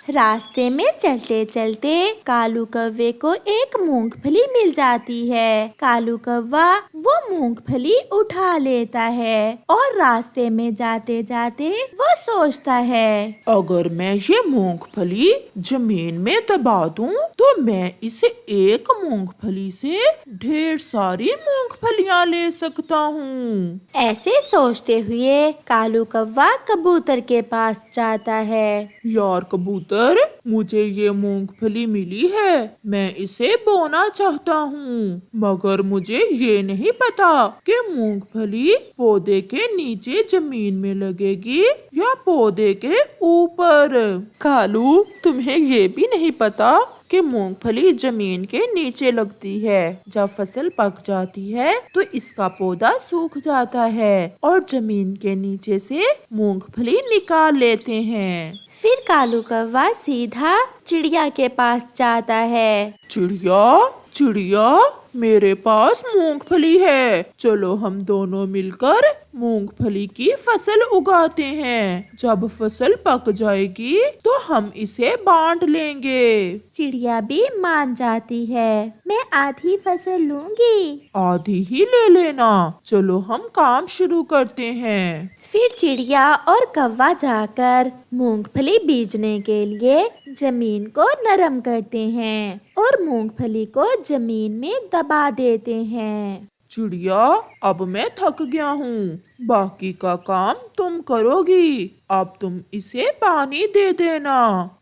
रास्ते में चलते चलते कालू कौवे को एक मूंगफली मिल जाती है। कालू कौवा वो मूंगफली उठा लेता है और रास्ते में जाते जाते वो सोचता है, अगर मैं ये मूंगफली जमीन में दबा दूं तो मैं इसे एक मूंगफली से ढेर सारी मूंगफलियां ले सकता हूँ। ऐसे सोचते हुए कालू कौवा कबूतर के पास जाता है। यार कबूतर, मुझे ये मूंगफली मिली है, मैं इसे बोना चाहता हूँ, मगर मुझे ये नहीं पता कि मूंगफली पौधे के नीचे जमीन में लगेगी या पौधे के ऊपर। कालू, तुम्हें ये भी नहीं पता कि मूंगफली जमीन के नीचे लगती है। जब फसल पक जाती है तो इसका पौधा सूख जाता है और जमीन के नीचे से मूंगफली निकाल लेते हैं। फिर कालू कौवा सीधा चिड़िया के पास जाता है। चिड़िया, चिड़िया, मेरे पास मूंगफली है, चलो हम दोनों मिलकर मूंगफली की फसल उगाते हैं। जब फसल पक जाएगी तो हम इसे बांट लेंगे। चिड़िया भी मान जाती है। मैं आधी फसल लूंगी। आधी ही ले लेना, चलो हम काम शुरू करते हैं। फिर चिड़िया और कौवा जाकर मूंगफली बीजने के लिए जमीन को नरम करते हैं और मूंगफली को जमीन में दबा देते हैं। चिड़िया, अब मैं थक गया हूँ, बाकी का काम तुम करोगी। अब तुम इसे पानी दे देना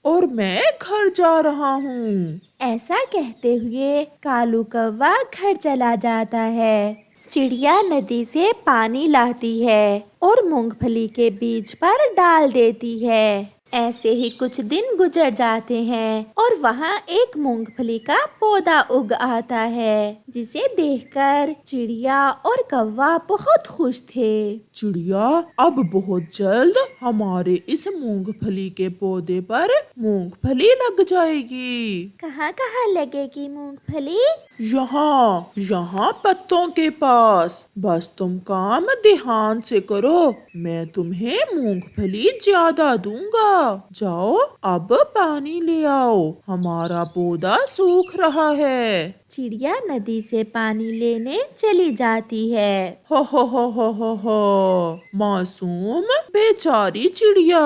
और मैं घर जा रहा हूँ। ऐसा कहते हुए कालू कौवा घर चला जाता है। चिड़िया नदी से पानी लाती है और मूंगफली के बीज पर डाल देती है। ऐसे ही कुछ दिन गुजर जाते हैं और वहाँ एक मूंगफली का पौधा उग आता है, जिसे देखकर चिड़िया और कौवा बहुत खुश थे। चिड़िया, अब बहुत जल्द हमारे इस मूंगफली के पौधे पर मूंगफली लग जाएगी। कहाँ कहाँ लगेगी मूंगफली? यहाँ यहाँ पत्तों के पास। बस तुम काम ध्यान से करो, मैं तुम्हें मूंगफली ज्यादा दूंगा। जाओ अब पानी ले आओ, हमारा पौधा सूख रहा है। चिड़िया नदी से पानी लेने चली जाती है। हो, मासूम बेचारी चिड़िया,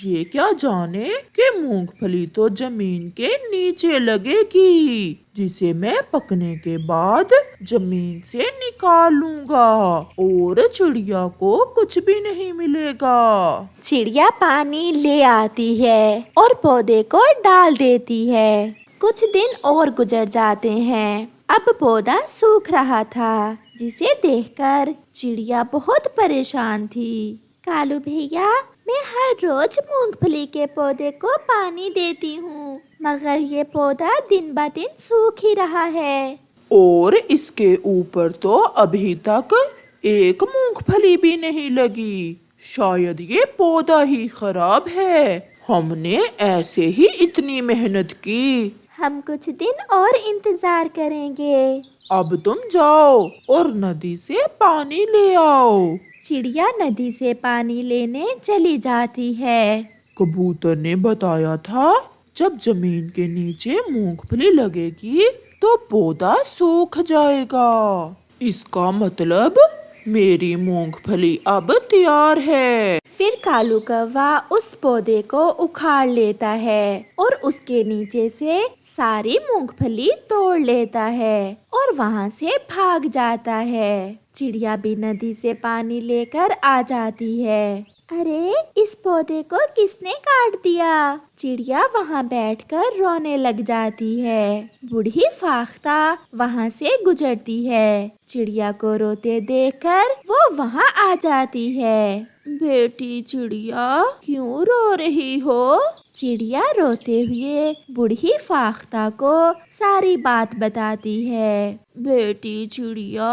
ये क्या जाने कि मूंगफली तो जमीन के नीचे लगेगी, जिसे मैं पकने के बाद जमीन से निकाल लूंगा और चिड़िया को कुछ भी नहीं मिलेगा। चिड़िया पानी ले आती है और पौधे को डाल देती है। कुछ दिन और गुजर जाते हैं। अब पौधा सूख रहा था, जिसे देखकर चिड़िया बहुत परेशान थी। कालू भैया, मैं हर रोज मूंगफली के पौधे को पानी देती हूँ, मगर ये पौधा दिन ब दिन सूख ही रहा है। और इसके ऊपर तो अभी तक एक मूंगफली भी नहीं लगी। शायद ये पौधा ही खराब है। हमने ऐसे ही इतनी मेहनत की। हम कुछ दिन और इंतजार करेंगे। अब तुम जाओ और नदी से पानी ले आओ। चिड़िया नदी से पानी लेने चली जाती है। कबूतर ने बताया था, जब जमीन के नीचे मूंगफली लगेगी तो पौधा सूख जाएगा। इसका मतलब मेरी मूंगफली अब तैयार है। फिर कालू कौवा उस पौधे को उखाड़ लेता है और उसके नीचे से सारी मूंगफली तोड़ लेता है और वहाँ से भाग जाता है। चिड़िया भी नदी से पानी लेकर आ जाती है। अरे, इस पौधे को किसने काट दिया? चिड़िया वहाँ बैठकर रोने लग जाती है। बूढ़ी फाख्ता वहाँ से गुजरती है। चिड़िया को रोते देखकर वो वहाँ आ जाती है। बेटी चिड़िया, क्यों रो रही हो? चिड़िया रोते हुए बूढ़ी फाख्ता को सारी बात बताती है। बेटी चिड़िया,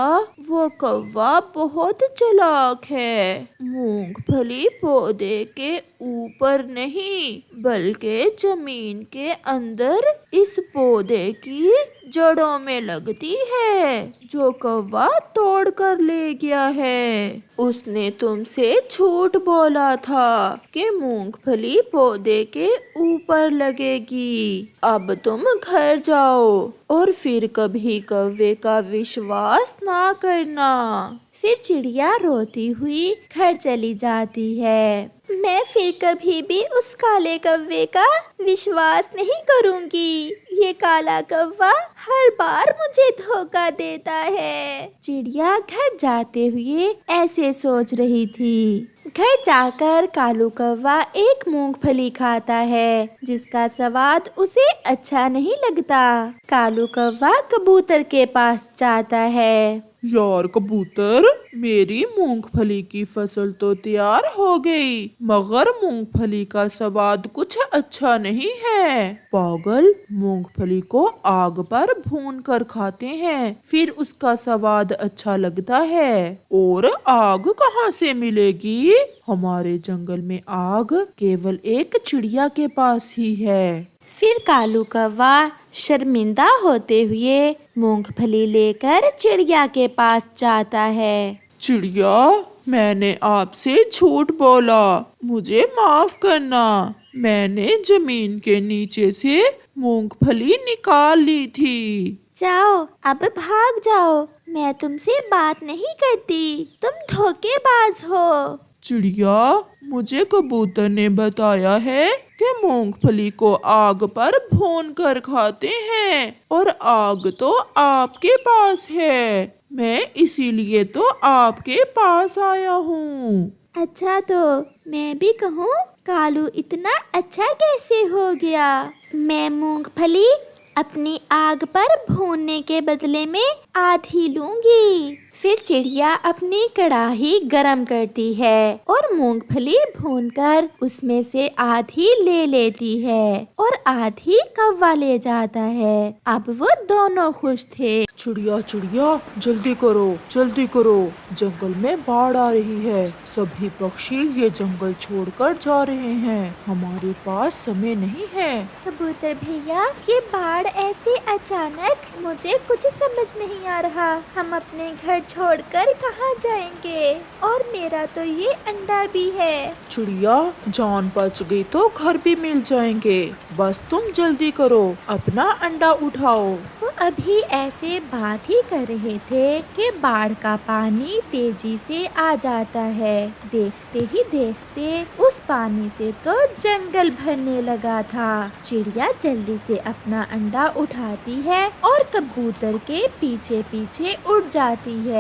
वो कौवा बहुत चालाक है। मूंगफली पौधे के ऊपर नहीं, बल्कि जमीन के अंदर इस पौधे की जड़ों में लगती है जो कौवा तोड़ कर ले गया है। उसने तुमसे झूठ बोला था कि मूंगफली पौधे के ऊपर लगेगी। अब तुम घर जाओ और फिर कभी कौवे का विश्वास ना करना। फिर चिड़िया रोती हुई घर चली जाती है। मैं फिर कभी भी उस काले कौवे का विश्वास नहीं करूंगी। ये काला कौवा हर बार मुझे धोखा देता है। चिड़िया घर जाते हुए ऐसे सोच रही थी। घर जाकर कालू कौवा एक मूंगफली खाता है जिसका स्वाद उसे अच्छा नहीं लगता। कालू कौवा कबूतर के पास जाता है। यार कबूतर, मेरी मूंगफली की फसल तो तैयार हो गई, मगर मूंगफली का स्वाद कुछ अच्छा नहीं है। पागल, मूंगफली को आग पर भून कर खाते हैं, फिर उसका स्वाद अच्छा लगता है। और आग कहाँ से मिलेगी? हमारे जंगल में आग केवल एक चिड़िया के पास ही है। फिर कालू कौवा शर्मिंदा होते हुए मूंगफली लेकर चिड़िया के पास जाता है। चिड़िया, मैंने आपसे झूठ बोला, मुझे माफ करना। मैंने जमीन के नीचे से मूंगफली निकाल ली थी। जाओ, अब भाग जाओ, मैं तुमसे बात नहीं करती, तुम धोखेबाज हो। चिड़िया, मुझे कबूतर ने बताया है कि मूंगफली को आग पर भून कर खाते हैं और आग तो आपके पास है। मैं इसीलिए तो आपके पास आया हूँ। अच्छा, तो मैं भी कहूँ, कालू इतना अच्छा कैसे हो गया? मैं मूंगफली अपनी आग पर भूनने के बदले में आधी लूंगी। फिर चिड़िया अपनी कढ़ाई गरम करती है और मूंगफली भूनकर उसमें से आधी ले लेती है और आधी कौवा ले जाता है। अब वो दोनों खुश थे। चिड़िया चिड़िया, जल्दी करो जल्दी करो, जंगल में बाढ़ आ रही है। सभी पक्षी ये जंगल छोड़कर जा रहे हैं, हमारे पास समय नहीं है। कबूतर भैया, ये बाढ़ ऐसे अचानक, मुझे कुछ समझ नहीं आ रहा। हम अपने घर छोड़कर कहाँ जाएंगे? और मेरा तो ये अंडा भी है। चिड़िया, जान बच गई तो घर भी मिल जाएंगे, बस तुम जल्दी करो, अपना अंडा उठाओ। वो अभी ऐसे बात ही कर रहे थे कि बाढ़ का पानी तेजी से आ जाता है। देखते ही देखते उस पानी से तो जंगल भरने लगा था। चिड़िया जल्दी से अपना अंडा उठाती है और कबूतर के पीछे पीछे उड़ जाती है।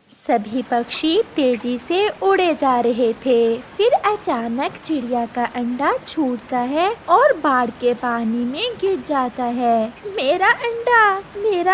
सभी पक्षी तेजी से उड़े जा रहे थे। फिर अचानक चिड़िया का अंडा छूटता है और बाढ़ के पानी में गिर जाता है। मेरा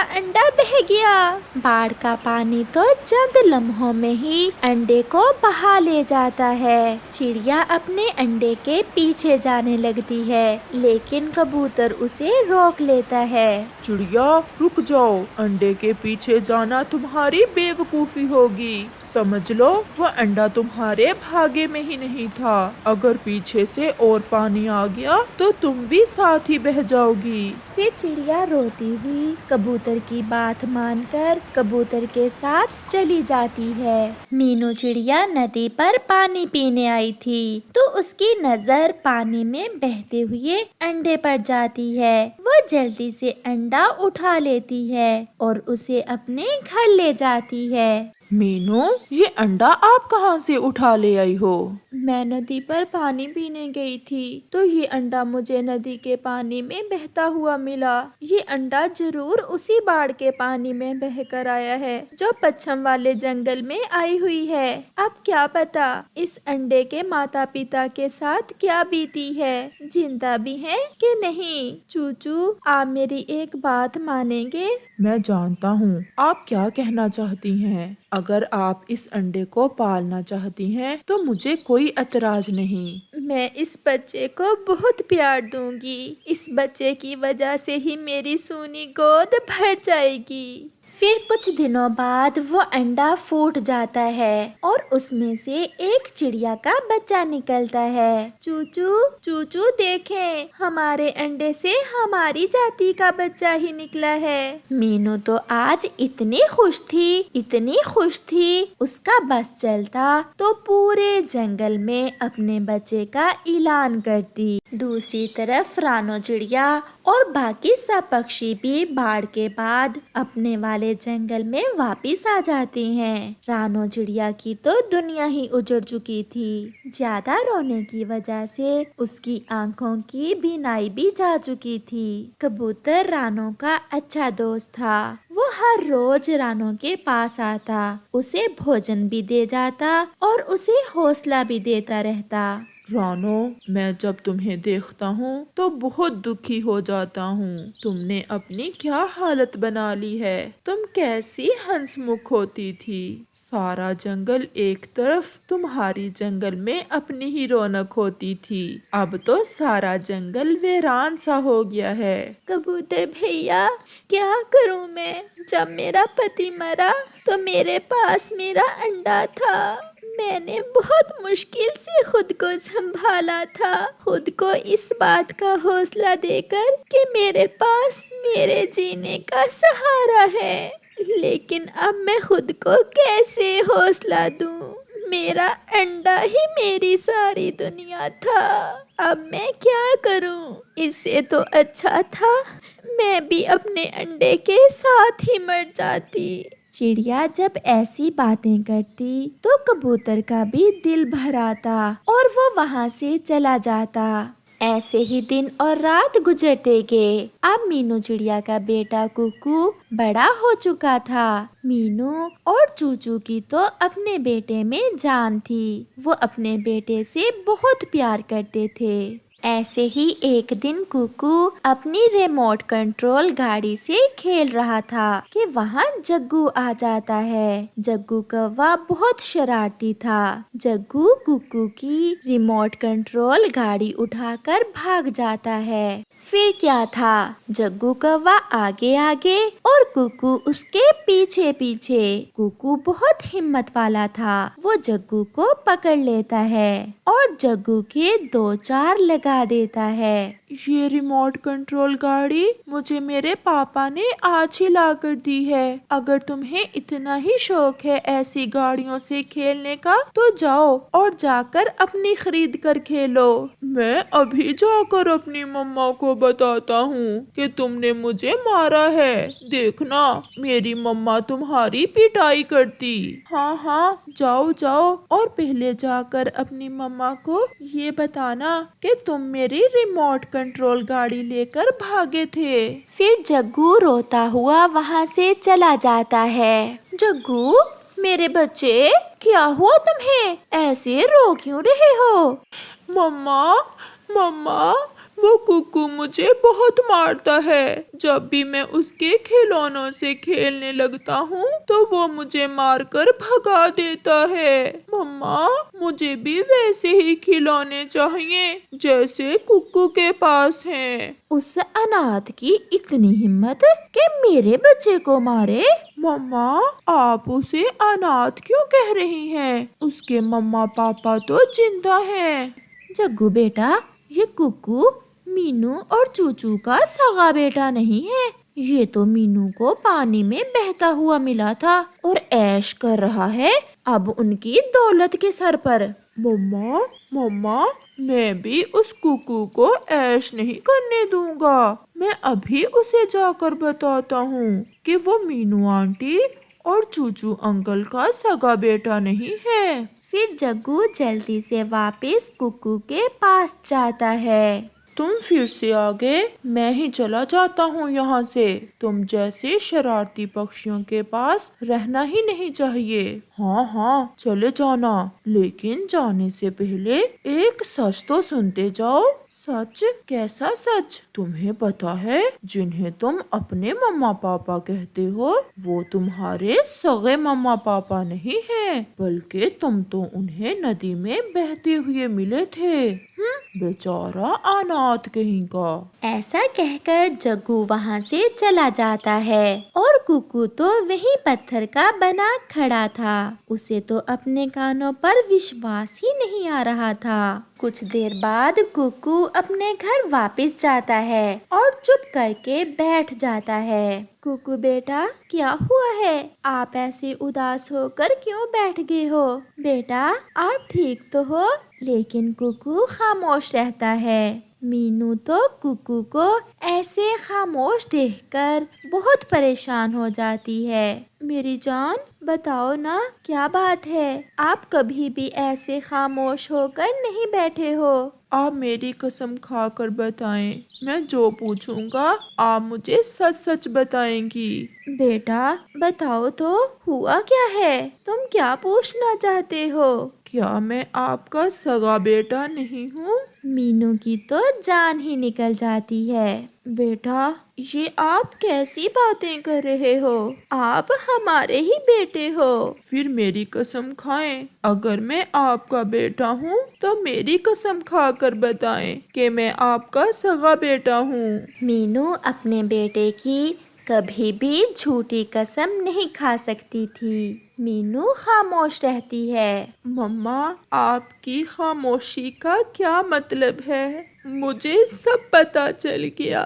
अंडा बह गया। बाढ़ का पानी तो चंद लम्हों में ही अंडे को बहा ले जाता है। चिड़िया अपने अंडे के पीछे जाने लगती है, लेकिन कबूतर उसे रोक लेता है। चिड़िया, रुक जाओ, अंडे के पीछे जाना तुम्हारी बेवकूफी होगी। समझ लो, वह अंडा तुम्हारे भागे में ही नहीं था। अगर पीछे से और पानी आ गया तो तुम भी साथ ही बह जाओगी। फिर चिड़िया रोती हुई कबूतर की बात मानकर कबूतर के साथ चली जाती है। मीनू चिड़िया नदी पर पानी पीने आई थी, तो उसकी नजर पानी में बहते हुए अंडे पर जाती है। वो जल्दी से अंडा उठा लेती है और उसे अपने घर ले जाती है। मीनू, ये अंडा आप कहाँ से उठा ले आई हो? मैं नदी पर पानी पीने गई थी, तो ये अंडा मुझे नदी के पानी में बहता हुआ मिला। ये अंडा जरूर उसी बाढ़ के पानी में बह कर आया है जो पश्चिम वाले जंगल में आई हुई है। अब क्या पता इस अंडे के माता पिता के साथ क्या बीती है, जिंदा भी हैं कि नहीं। चूचू, आप मेरी एक बात मानेंगे? मैं जानता हूँ आप क्या कहना चाहती हैं। अगर आप इस अंडे को पालना चाहती हैं तो मुझे कोई एतराज नहीं। मैं इस बच्चे को बहुत प्यार दूंगी। इस बच्चे की वजह से ही मेरी सूनी गोद भर जाएगी। फिर कुछ दिनों बाद वो अंडा फूट जाता है और उसमें से एक चिड़िया का बच्चा निकलता है। चूचू चूचू देखें, हमारे अंडे से हमारी जाति का बच्चा ही निकला है। मीनू तो आज इतनी खुश थी, उसका बस चलता तो पूरे जंगल में अपने बच्चे का ऐलान करती। दूसरी तरफ रानो चिड़िया और बाकी सब पक्षी भी बाढ़ के बाद अपने वाले जंगल में वापिस आ जाते हैं। रानो चिड़िया की तो दुनिया ही उजड़ चुकी थी। ज्यादा रोने की वजह से उसकी आंखों की बीनाई भी जा चुकी थी। कबूतर रानो का अच्छा दोस्त था। वो हर रोज रानो के पास आता, उसे भोजन भी दे जाता और उसे हौसला भी देता रहता। रानो, मैं जब तुम्हें देखता हूँ तो बहुत दुखी हो जाता हूँ। तुमने अपनी क्या हालत बना ली है। तुम कैसी हंसमुख होती थी। सारा जंगल एक तरफ, तुम्हारी जंगल में अपनी ही रौनक होती थी। अब तो सारा जंगल वीरान सा हो गया है। कबूतर भैया, क्या करूं मैं? जब मेरा पति मरा तो मेरे पास मेरा अंडा था। मैंने बहुत मुश्किल से खुद को संभाला था, खुद को इस बात का हौसला देकर कि मेरे पास मेरे जीने का सहारा है। लेकिन अब मैं खुद को कैसे हौसला दूं? मेरा अंडा ही मेरी सारी दुनिया था। अब मैं क्या करूं? इससे तो अच्छा था मैं भी अपने अंडे के साथ ही मर जाती। चिड़िया जब ऐसी बातें करती तो कबूतर का भी दिल भर आता और वो वहाँ से चला जाता। ऐसे ही दिन और रात गुजरते गए। अब मीनू चिड़िया का बेटा कुकू बड़ा हो चुका था। मीनू और चूचू की तो अपने बेटे में जान थी। वो अपने बेटे से बहुत प्यार करते थे। ऐसे ही एक दिन कुकू अपनी रिमोट कंट्रोल गाड़ी से खेल रहा था कि वहाँ जग्गू आ जाता है। जग्गू कौवा बहुत शरारती था। जग्गू कुकू की रिमोट कंट्रोल गाड़ी उठाकर भाग जाता है। फिर क्या था, जग्गू कौवा आगे आगे और कुकू उसके पीछे पीछे। कुकू बहुत हिम्मत वाला था। वो जग्गू को पकड़ लेता है और जग्गू के 2-4 लगा देता है। ये रिमोट कंट्रोल गाड़ी मुझे मेरे पापा ने आज ही ला कर दी है। अगर तुम्हें इतना ही शौक है ऐसी गाड़ियों से खेलने का तो जाओ और जाकर अपनी खरीद कर खेलो। मैं अभी जाकर अपनी मम्मा को बताता हूँ कि तुमने मुझे मारा है। देखना मेरी मम्मा तुम्हारी पिटाई करती। हाँ हाँ, जाओ जाओ और पहले जाकर अपनी मम्मा को ये बताना कि तुम मेरी रिमोट कंट्रोल गाड़ी लेकर भागे थे। फिर जग्गू रोता हुआ वहाँ से चला जाता है। जग्गू, मेरे बच्चे, क्या हुआ तुम्हें? ऐसे रो क्यों रहे हो? मम्मा मम्मा, वो कुकू मुझे बहुत मारता है। जब भी मैं उसके खिलौनों से खेलने लगता हूँ तो वो मुझे मारकर भगा देता है। मम्मा, मुझे भी वैसे ही खिलौने चाहिए जैसे कुकू के पास हैं। उस अनाथ की इतनी हिम्मत कि मेरे बच्चे को मारे? मम्मा, आप उसे अनाथ क्यों कह रही हैं? उसके मम्मा पापा तो जिंदा हैं। जग्गू बेटा, ये कुकू मीनू और चूचू का सगा बेटा नहीं है। ये तो मीनू को पानी में बहता हुआ मिला था और ऐश कर रहा है अब उनकी दौलत के सर पर। मम्मा मम्मा, मैं भी उस कुकू को ऐश नहीं करने दूंगा। मैं अभी उसे जाकर बताता हूँ कि वो मीनू आंटी और चूचू अंकल का सगा बेटा नहीं है। फिर जग्गू जल्दी से वापस कुकू के पास जाता है। तुम फिर से आ गए, मैं ही चला जाता हूँ यहाँ से। तुम जैसे शरारती पक्षियों के पास रहना ही नहीं चाहिए। हाँ हाँ, चले जाना, लेकिन जाने से पहले एक सच तो सुनते जाओ। सच? कैसा सच? तुम्हें पता है जिन्हें तुम अपने मम्मा पापा कहते हो वो तुम्हारे सगे मम्मा पापा नहीं हैं, बल्कि तुम तो उन्हें नदी में बहते हुए मिले थे। बेचारा अनाथ कहीं का। ऐसा कहकर जग्गू वहाँ से चला जाता है और कुकू तो वही पत्थर का बना खड़ा था। उसे तो अपने कानों पर विश्वास ही नहीं आ रहा था। कुछ देर बाद कुकू अपने घर वापस जाता है और चुप करके बैठ जाता है। कुकू बेटा, क्या हुआ है? आप ऐसे उदास होकर क्यों बैठ गए हो? बेटा, आप ठीक तो हो? लेकिन कुकू खामोश रहता है। मीनू तो कुकू को ऐसे खामोश देखकर बहुत परेशान हो जाती है। मेरी जान, बताओ ना, क्या बात है? आप कभी भी ऐसे खामोश होकर नहीं बैठे हो। आप मेरी कसम खाकर बताएं, मैं जो पूछूंगा आप मुझे सच सच बताएंगी। बेटा, बताओ तो, हुआ क्या है? तुम क्या पूछना चाहते हो? क्या मैं आपका सगा बेटा नहीं हूँ? मीनू की तो जान ही निकल जाती है। बेटा, ये आप कैसी बातें कर रहे हो? आप हमारे ही बेटे हो। फिर मेरी कसम खाएं, अगर मैं आपका बेटा हूँ तो मेरी कसम खाकर बताएं कि मैं आपका सगा बेटा हूँ। मीनू अपने बेटे की कभी भी झूठी कसम नहीं खा सकती थी। मीनू खामोश रहती है। मम्मा, आपकी खामोशी का क्या मतलब है? मुझे सब पता चल गया,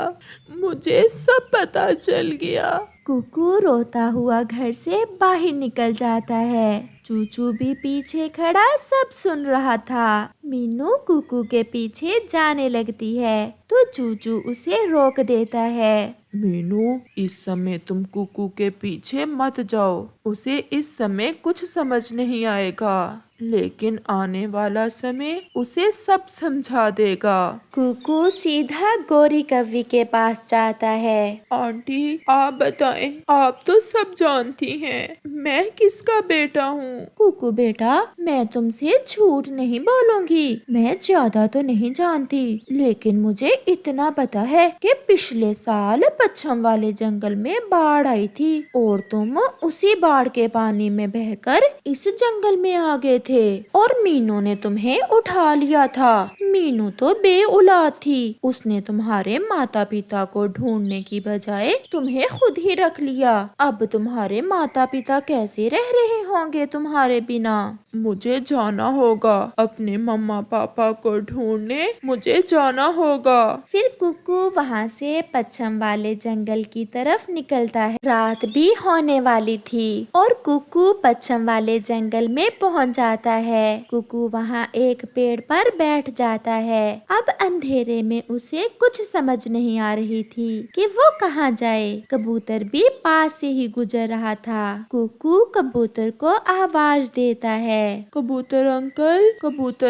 मुझे सब पता चल गया। कुकू रोता हुआ घर से बाहर निकल जाता है। चूचू भी पीछे खड़ा सब सुन रहा था। मीनू कुकू के पीछे जाने लगती है तो चूचू उसे रोक देता है। मीनू, इस समय तुम कुकू के पीछे मत जाओ, उसे इस समय कुछ समझ नहीं आएगा, लेकिन आने वाला समय उसे सब समझा देगा। कुकू सीधा गोरी कव्वी के पास जाता है। आंटी, आप बताएं, आप तो सब जानती हैं, मैं किसका बेटा हूँ? कुकू बेटा, मैं तुमसे झूठ नहीं बोलूंगी। मैं ज्यादा तो नहीं जानती, लेकिन मुझे इतना पता है कि पिछले साल पश्चिम वाले जंगल में बाढ़ आई थी और तुम उसी बाढ़ के पानी में बहकर इस जंगल में आ गए थे और मीनू ने तुम्हें उठा लिया था। मीनू तो बे औलाद थी, उसने तुम्हारे माता पिता को ढूंढने की बजाय तुम्हें खुद ही रख लिया। अब तुम्हारे माता पिता कैसे रह रहे होंगे तुम्हारे बिना? मुझे जाना होगा अपने मम्मा पापा को ढूंढने, मुझे जाना होगा। फिर कुकू वहाँ से पश्चिम वाले जंगल की तरफ निकलता है। रात भी होने वाली थी और कुकू पश्चिम वाले जंगल में पहुँच जाता है। कुकू वहाँ एक पेड़ पर बैठ जाता है। अब अंधेरे में उसे कुछ समझ नहीं आ रही थी कि वो कहाँ जाए। कबूतर भी पास से ही गुजर रहा था। कुकू कबूतर को आवाज देता है। कबूतर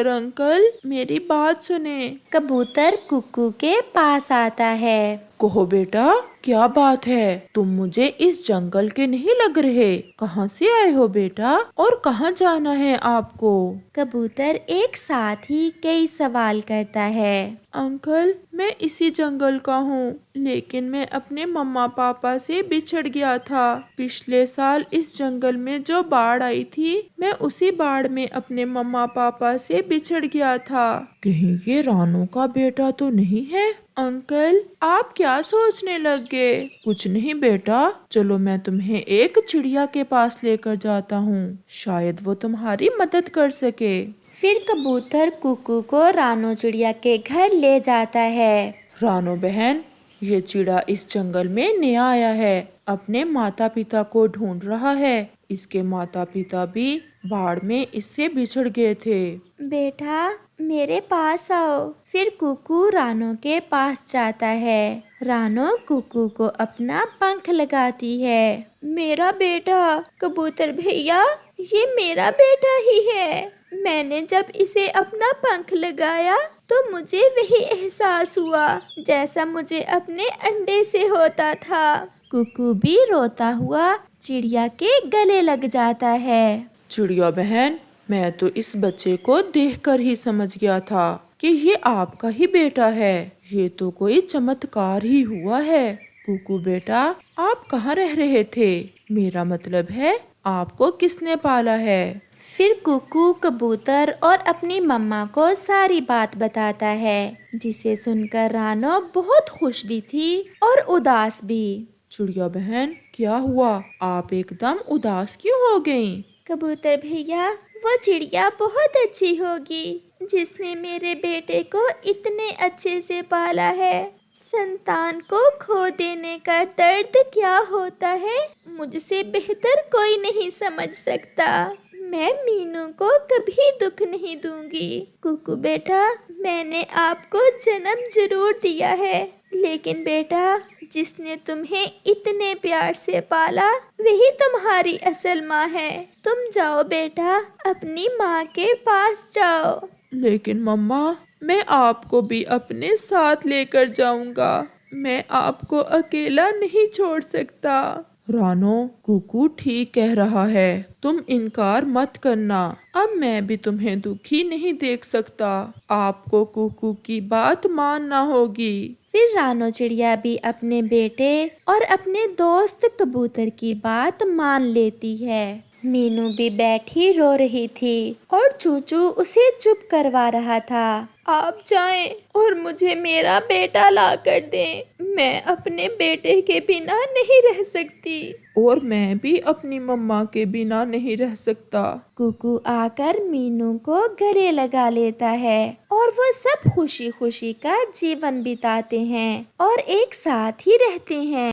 अंकल, मेरी बात सुने। कबूतर कुकू के पास आता है। कहो बेटा, क्या बात है? तुम मुझे इस जंगल के नहीं लग रहे। कहाँ से आए हो बेटा और कहाँ जाना है आपको? कबूतर एक साथ ही कई सवाल करता है। अंकल, मैं इसी जंगल का हूँ, लेकिन मैं अपने मम्मा पापा से बिछड़ गया था। पिछले साल इस जंगल में जो बाढ़ आई थी, मैं उसी बाढ़ में अपने मम्मा पापा से बिछड़ गया था। कहीं ये रानू का बेटा तो नहीं है? अंकल, आप क्या सोचने लग गए? कुछ नहीं बेटा, चलो मैं तुम्हें एक चिड़िया के पास लेकर जाता हूँ, शायद वो तुम्हारी मदद कर सके। फिर कबूतर कुकू को रानो चिड़िया के घर ले जाता है। रानो बहन, ये चिड़ा इस जंगल में नया आया है, अपने माता पिता को ढूंढ रहा है। इसके माता पिता भी बाढ़ में इससे बिछड़ गए थे। बेटा, मेरे पास आओ। फिर कुकू रानो के पास जाता है। रानो कुकू को अपना पंख लगाती है। मेरा बेटा कबूतर भैया, ये मेरा बेटा ही है। मैंने जब इसे अपना पंख लगाया तो मुझे वही एहसास हुआ जैसा मुझे अपने अंडे से होता था। कुकू भी रोता हुआ चिड़िया के गले लग जाता है। चिड़िया बहन, मैं तो इस बच्चे को देखकर ही समझ गया था कि ये आपका ही बेटा है। ये तो कोई चमत्कार ही हुआ है। कुकू बेटा, आप कहाँ रह रहे थे? मेरा मतलब है, आपको किसने पाला है? फिर कुकू कबूतर और अपनी मम्मा को सारी बात बताता है, जिसे सुनकर रानो बहुत खुश भी थी और उदास भी। चिड़िया बहन, क्या हुआ? आप एकदम उदास क्यों हो गईं? कबूतर भैया, वो चिड़िया बहुत अच्छी होगी जिसने मेरे बेटे को इतने अच्छे से पाला है। संतान को खो देने का दर्द क्या होता है, मुझसे बेहतर कोई नहीं समझ सकता। मैं मीनू को कभी दुख नहीं दूंगी। कुकू बेटा, मैंने आपको जन्म जरूर दिया है, लेकिन बेटा, जिसने तुम्हें इतने प्यार से पाला वही तुम्हारी असल माँ है। तुम जाओ बेटा, अपनी माँ के पास जाओ। लेकिन मम्मा, मैं आपको भी अपने साथ लेकर जाऊंगा। मैं आपको अकेला नहीं छोड़ सकता। रानो, कुकू ठीक कह रहा है। तुम इनकार मत करना। अब मैं भी तुम्हें दुखी नहीं देख सकता। आपको कुकू की बात मानना होगी। फिर रानो चिड़िया भी अपने बेटे और अपने दोस्त कबूतर की बात मान लेती है। मीनू भी बैठी रो रही थी और चूचू उसे चुप करवा रहा था। आप जाएं और मुझे मेरा बेटा ला कर दें। मैं अपने बेटे के बिना नहीं रह सकती। और मैं भी अपनी मम्मा के बिना नहीं रह सकता। कुकू आकर मीनू को गले लगा लेता है और वो सब खुशी खुशी का जीवन बिताते हैं और एक साथ ही रहते हैं।